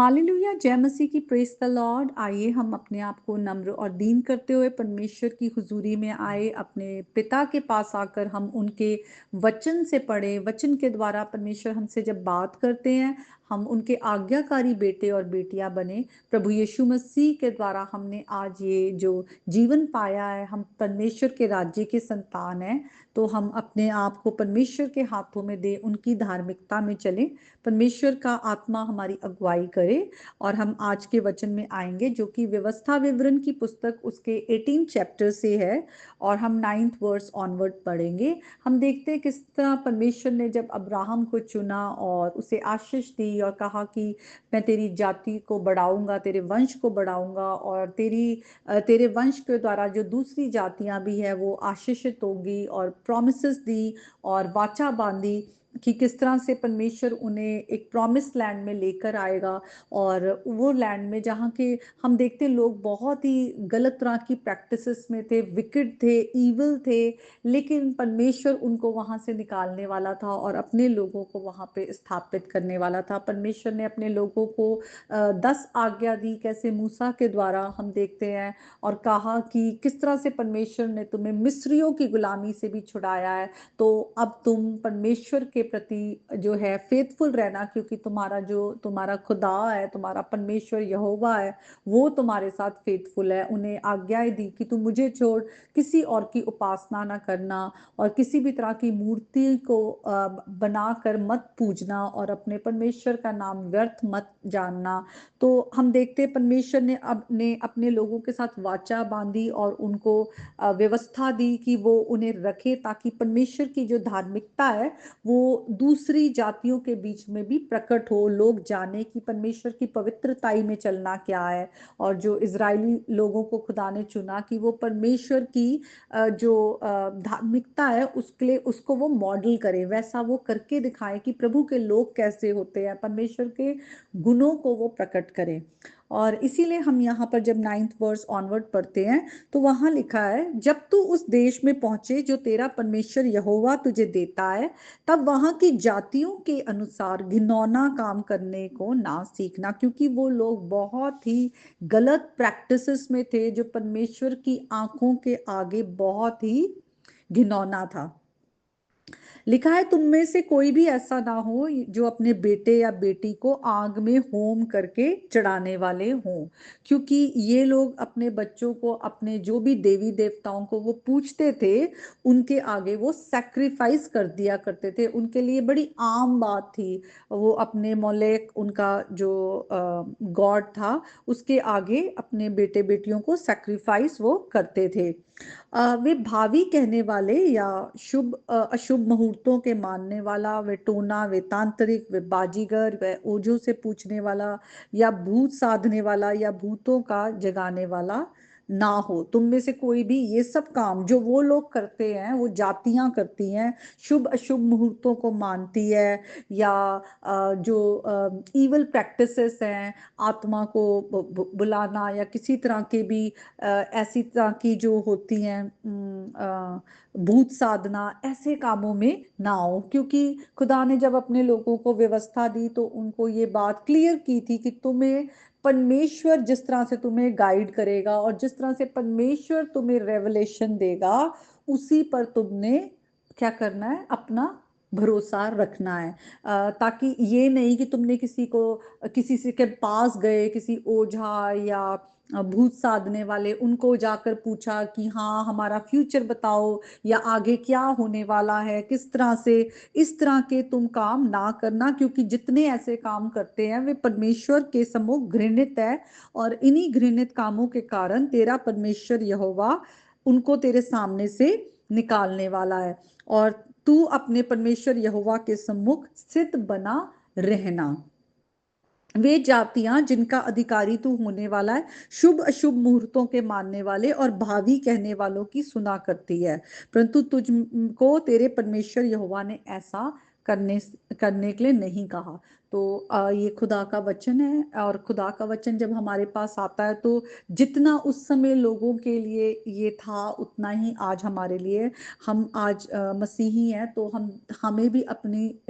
Hallelujah, जय मसीह की, praise the Lord. आइए हम अपने आप को नम्र और दीन करते हुए परमेश्वर की हुजूरी में आए, अपने पिता के पास आकर हम उनके वचन से पढ़े। वचन के द्वारा परमेश्वर हमसे जब बात करते हैं, हम उनके आज्ञाकारी बेटे और बेटियां बने। प्रभु यीशु मसीह के द्वारा हमने आज ये जो जीवन पाया है, हम परमेश्वर के राज्य के संतान हैं। तो हम अपने आप को परमेश्वर के हाथों में दे, उनकी धार्मिकता में चलें, परमेश्वर का आत्मा हमारी अगुवाई करे। और हम आज के वचन में आएंगे जो कि व्यवस्था विवरण की पुस्तक उसके 18 चैप्टर से है, और हम 9th वर्स ऑनवर्ड पढ़ेंगे। हम देखते हैं किस तरह परमेश्वर ने जब अब्राहम को चुना और उसे आशीष दी और कहा कि मैं तेरी जाति को बढ़ाऊंगा, तेरे वंश को बढ़ाऊंगा, और तेरे वंश के द्वारा जो दूसरी जातियां भी है वो आशीषित होगी, और प्रॉमिसेस दी और वाचा बांधी कि किस तरह से परमेश्वर उन्हें एक प्रॉमिस लैंड में लेकर आएगा। और वो लैंड में जहाँ के हम देखते लोग बहुत ही गलत तरह की प्रैक्टिसेस में थे, विकेड थे, इविल थे, लेकिन परमेश्वर उनको वहां से निकालने वाला था और अपने लोगों को वहां पे स्थापित करने वाला था। परमेश्वर ने अपने लोगों को 10 आज्ञा दी, कैसे मूसा के द्वारा हम देखते हैं, और कहा कि किस तरह से परमेश्वर ने तुम्हें मिस्रियों की गुलामी से भी छुड़ाया है। तो अब तुम परमेश्वर के प्रति जो है फेथफुल रहना, क्योंकि तुम्हारा खुदा है, तुम्हारा परमेश्वर यहोवा है, वो तुम्हारे साथ फेथफुल है। उन्हें आज्ञाएं दी कि तुम मुझे छोड़ किसी और की उपासना ना करना, और किसी भी तरह की मूर्ति को बनाकर मत पूजना, और अपने परमेश्वर का नाम व्यर्थ मत जानना। तो हम देखते परमेश्वर ने अपने लोगों के साथ वाचा बांधी और उनको व्यवस्था दी कि वो उन्हें रखे, ताकि परमेश्वर की जो धार्मिकता है वो दूसरी जातियों के बीच में भी प्रकट हो, लोग जाने कि परमेश्वर की पवित्रताई में चलना क्या है। और जो इजरायली लोगों को खुदा ने चुना कि वो परमेश्वर की जो धार्मिकता है उसके लिए उसको वो मॉडल करे, वैसा वो करके दिखाए कि प्रभु के लोग कैसे होते हैं, परमेश्वर के गुणों को वो प्रकट करें। और इसीलिए हम यहाँ पर जब 9th वर्स ऑनवर्ड पढ़ते हैं तो वहां लिखा है, जब तू उस देश में पहुंचे जो तेरा परमेश्वर यहोवा तुझे देता है, तब वहां की जातियों के अनुसार घिनौना काम करने को ना सीखना, क्योंकि वो लोग बहुत ही गलत प्रैक्टिसेस में थे जो परमेश्वर की आंखों के आगे बहुत ही घिनौना था। लिखा है, तुम में से कोई भी ऐसा ना हो जो अपने बेटे या बेटी को आग में होम करके चढ़ाने वाले हों, क्योंकि ये लोग अपने बच्चों को, अपने जो भी देवी देवताओं को वो पूछते थे, उनके आगे वो सैक्रिफाइस कर दिया करते थे। उनके लिए बड़ी आम बात थी, वो अपने मोलेक, उनका जो गॉड था, उसके आगे अपने बेटे बेटियों को सैक्रिफाइस वो करते थे। वे भावी कहने वाले या शुभ अशुभ मुहूर्तों के मानने वाला, वे टोना, वे तांत्रिक, वे बाजीगर, वे ओझों से पूछने वाला, या भूत साधने वाला, या भूतों का जगाने वाला ना हो। तुम में से कोई भी ये सब काम जो वो लोग करते हैं, वो जातियां करती हैं, शुभ अशुभ मुहूर्तों को मानती है, या जो इवल प्रैक्टिसेस हैं, आत्मा को बुलाना, या किसी तरह के भी ऐसी तरह की जो होती हैं भूत साधना, ऐसे कामों में ना हो। क्योंकि खुदा ने जब अपने लोगों को व्यवस्था दी तो उनको ये बात क्लियर की थी कि तुम्हें परमेश्वर जिस तरह से तुम्हें गाइड करेगा और जिस तरह से परमेश्वर तुम्हें रेवलेशन देगा, उसी पर तुमने क्या करना है, अपना भरोसा रखना है। ताकि ये नहीं कि तुमने किसी से के पास गए, किसी ओझा या भूत साधने वाले, उनको जाकर पूछा कि हाँ हमारा फ्यूचर बताओ, या आगे क्या होने वाला है, किस तरह से। इस तरह के तुम काम ना करना, क्योंकि जितने ऐसे काम करते हैं वे परमेश्वर के सम्मुख घृणित है, और इन्हीं घृणित कामों के कारण तेरा परमेश्वर यहोवा उनको तेरे सामने से निकालने वाला है। और तू अपने परमेश्वर यहोवा के सम्मुख स्थित बना रहना। वे जातियां जिनका अधिकारी तू होने वाला है शुभ अशुभ मुहूर्तों के मानने वाले और भावी कहने वालों की सुना करती है, परंतु तुझको तेरे परमेश्वर यहोवा ने ऐसा करने करने के लिए नहीं कहा। तो ये खुदा का वचन है, और खुदा का वचन जब हमारे पास आता है तो जितना उस समय लोगों के लिए ये था उतना ही आज हमारे लिए। हम आज मसीही हैं, तो हमें भी अपनी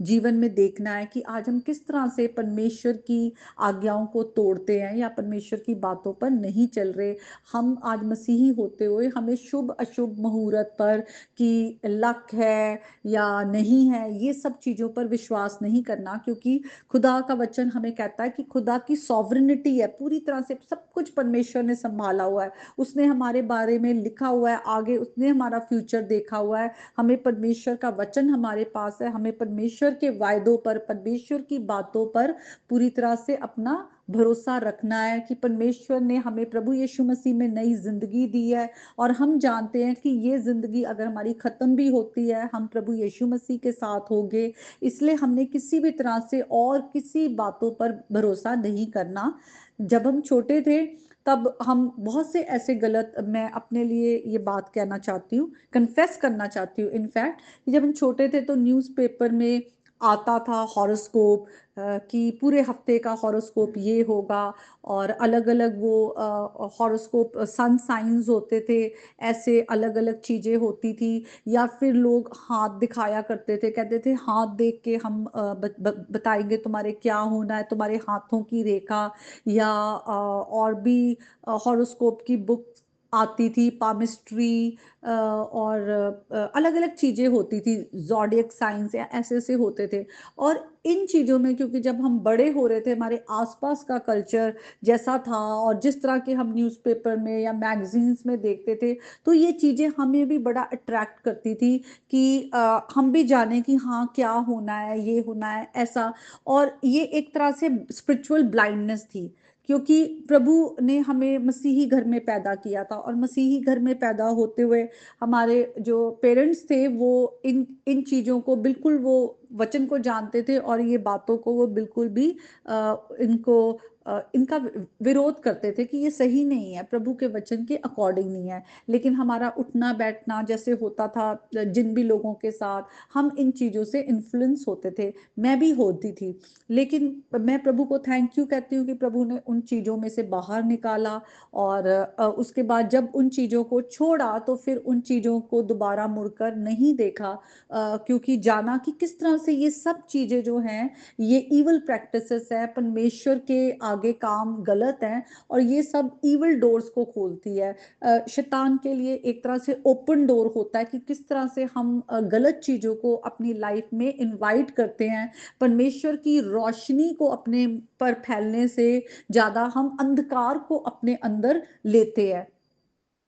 जीवन में देखना है कि आज हम किस तरह से परमेश्वर की आज्ञाओं को तोड़ते हैं या परमेश्वर की बातों पर नहीं चल रहे। हम आज मसीही होते हुए हमें शुभ अशुभ मुहूर्त पर कि लक है या नहीं है, ये सब चीजों पर विश्वास नहीं करना, क्योंकि खुदा का वचन हमें कहता है कि खुदा की सॉवरेनिटी है, पूरी तरह से सब कुछ परमेश्वर ने संभाला हुआ है। उसने हमारे बारे में लिखा हुआ है, आगे उसने हमारा फ्यूचर देखा हुआ है। हमें परमेश्वर का वचन हमारे पास है, हमें परमेश्वर के वायदों पर, परमेश्वर की बातों पर पूरी तरह से अपना भरोसा रखना है कि परमेश्वर ने हमें प्रभु यीशु मसीह में नई जिंदगी दी है। और हम जानते हैं कि ये जिंदगी अगर हमारी खत्म भी होती है, हम प्रभु यीशु मसीह के साथ होंगे। इसलिए हमने किसी भी तरह से और किसी बातों पर भरोसा नहीं करना। जब हम छोटे थे तब हम बहुत से ऐसे गलत, मैं अपने लिए ये बात कहना चाहती हूँ, कन्फेस करना चाहती हूँ इनफैक्ट, कि जब हम छोटे थे तो न्यूज़पेपर में आता था हॉरोस्कोप, कि पूरे हफ्ते का हॉरोस्कोप ये होगा, और अलग अलग वो हॉरोस्कोप सन साइंस होते थे, ऐसे अलग अलग चीजें होती थी। या फिर लोग हाथ दिखाया करते थे, कहते थे हाथ देख के हम बताएंगे तुम्हारे क्या होना है, तुम्हारे हाथों की रेखा। या और भी हॉरोस्कोप की बुक आती थी, पामिस्ट्री, और अलग अलग चीजें होती थी, जॉडियक साइंस या ऐसे ऐसे होते थे। और इन चीजों में, क्योंकि जब हम बड़े हो रहे थे, हमारे आसपास का कल्चर जैसा था और जिस तरह के हम न्यूज़पेपर में या मैगजीन्स में देखते थे, तो ये चीजें हमें भी बड़ा अट्रैक्ट करती थी कि हम भी जाने कि हाँ क्या होना है, ये होना है ऐसा। और ये एक तरह से स्पिरिचुअल ब्लाइंडनेस थी, क्योंकि प्रभु ने हमें मसीही घर में पैदा किया था, और मसीही घर में पैदा होते हुए हमारे जो पेरेंट्स थे वो इन इन चीजों को बिल्कुल, वो वचन को जानते थे, और ये बातों को वो बिल्कुल भी इनको इनका विरोध करते थे कि ये सही नहीं है, प्रभु के वचन के अकॉर्डिंग नहीं है। लेकिन हमारा उठना बैठना जैसे होता था जिन भी लोगों के साथ, हम इन चीजों से इन्फ्लुएंस होते थे, मैं भी होती थी। लेकिन मैं प्रभु को थैंक यू कहती हूँ कि प्रभु ने उन चीजों में से बाहर निकाला, और उसके बाद जब उन चीजों को छोड़ा तो फिर उन चीजों को दोबारा मुड़कर नहीं देखा, क्योंकि जाना कि किस तरह से ये सब चीजें जो हैं ये इवल प्रैक्टिसेस है, परमेश्वर के आगे काम गलत है, और ये सब इवल डोर्स को खोलती है। शैतान के लिए एक तरह से ओपन डोर होता है कि किस तरह से हम गलत चीजों को अपनी लाइफ में इनवाइट करते हैं। परमेश्वर की रोशनी को अपने पर फैलने से ज्यादा हम अंधकार को अपने अंदर लेते हैं।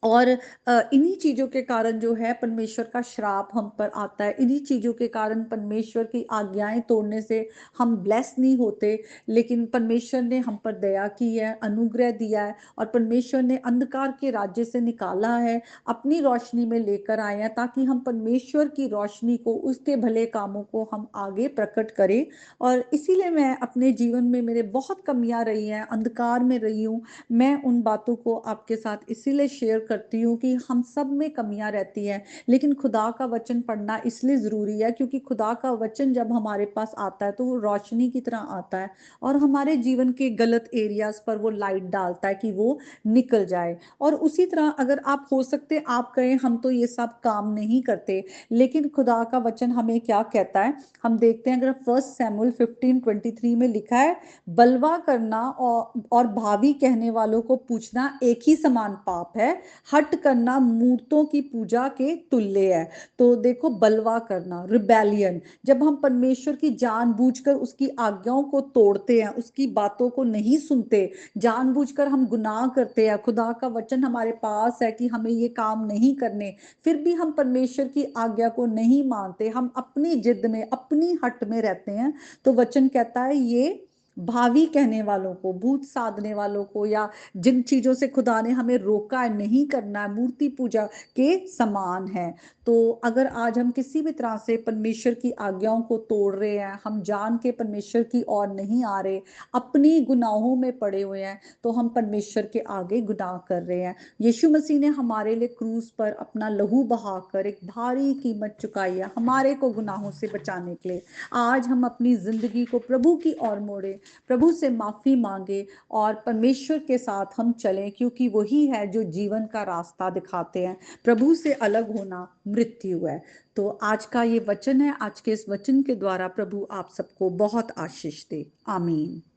और इन्हीं चीजों के कारण जो है परमेश्वर का श्राप हम पर आता है, इन्हीं चीजों के कारण परमेश्वर की आज्ञाएं तोड़ने से हम ब्लेस नहीं होते। लेकिन परमेश्वर ने हम पर दया की है, अनुग्रह दिया है, और परमेश्वर ने अंधकार के राज्य से निकाला है, अपनी रोशनी में लेकर आए हैं, ताकि हम परमेश्वर की रोशनी को, उसके भले कामों को हम आगे प्रकट करें। और इसीलिए मैं अपने जीवन में, मेरे बहुत कमियां रही हैं, अंधकार में रही हूँ, मैं उन बातों को आपके साथ इसीलिए शेयर करती हूँ कि हम सब में कमियां रहती हैं। लेकिन खुदा का वचन पढ़ना इसलिए जरूरी है क्योंकि खुदा का वचन जब हमारे पास आता है तो वो रोशनी की तरह आता है, और हमारे जीवन के गलत एरियाज पर वो लाइट डालता है कि वो निकल जाए। और उसी तरह अगर आप, हो सकते आप कहें हम तो ये सब काम नहीं करते, लेकिन खुदा का वचन हमें क्या कहता है, हम देखते हैं। अगर फर्स्ट सैमुअल 15:23 में लिखा है, बलवा करना और भावी कहने वालों को पूछना एक ही समान पाप है, हट करना मूर्तों की पूजा के तुल्य है। तो देखो, बलवा करना, रिबेलियन, जब हम परमेश्वर की जानबूझकर उसकी आज्ञाओं को तोड़ते हैं, उसकी बातों को नहीं सुनते, जानबूझकर हम गुनाह करते हैं, खुदा का वचन हमारे पास है कि हमें ये काम नहीं करने, फिर भी हम परमेश्वर की आज्ञा को नहीं मानते, हम अपनी जिद में, अपनी हट में रहते हैं, तो वचन कहता है ये भावी कहने वालों को, भूत साधने वालों को, या जिन चीज़ों से खुदा ने हमें रोका है, नहीं करना है, मूर्ति पूजा के समान है। तो अगर आज हम किसी भी तरह से परमेश्वर की आज्ञाओं को तोड़ रहे हैं, हम जान के परमेश्वर की ओर नहीं आ रहे, अपनी गुनाहों में पड़े हुए हैं, तो हम परमेश्वर के आगे गुनाह कर रहे हैं। यीशु मसीह ने हमारे लिए क्रूस पर अपना लहू बहाकर एक भारी कीमत चुकाई है, हमारे को गुनाहों से बचाने के लिए। आज हम अपनी जिंदगी को प्रभु की ओर मोड़े, प्रभु से माफी मांगे और परमेश्वर के साथ हम चलें, क्योंकि वही है जो जीवन का रास्ता दिखाते हैं। प्रभु से अलग होना मृत्यु है। तो आज का ये वचन है, आज के इस वचन के द्वारा प्रभु आप सबको बहुत आशीष दे। आमीन।